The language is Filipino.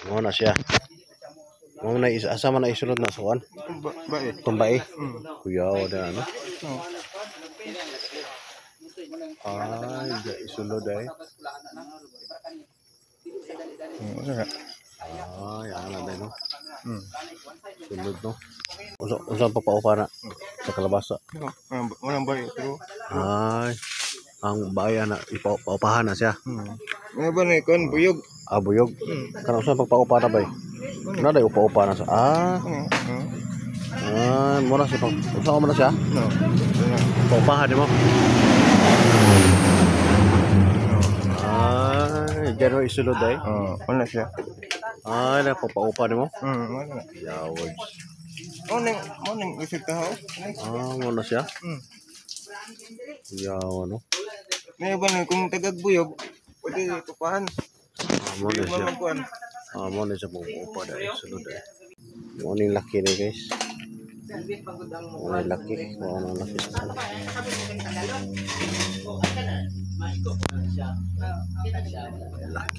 Mo na siya. Mo na asa man na isulod na suwan. Bae. Tumbae. Kuya wala ano. Ay, di isulod ay. Ay, ana din no. Sulod no. Unsa papaupa na sa kalabasa. Walang bae pero. Ay, ang bayan na ipaupahan na siya. Nga ba na kon buyog? Ah, buyog. Kanang unsa pagpaupa na bay? Na day upa-upa na sa. Mo na siya pang. Unsa mo na siya? No. Paupahan mo. Ay, diyan isulod ay. Wala siya. Ay, napapaupa mo? Wala. Yawod. Morning isip ka ho? Mo na siya? Yawa no. Nga ba na kung tagagbuyog, pwede tupahan. Mo na siya. Magkuhan. Mo na siya paupa dahil sulod ay. Mo ni laki ni guys. Mo ni laki. Mo na laki sa sana. Laki.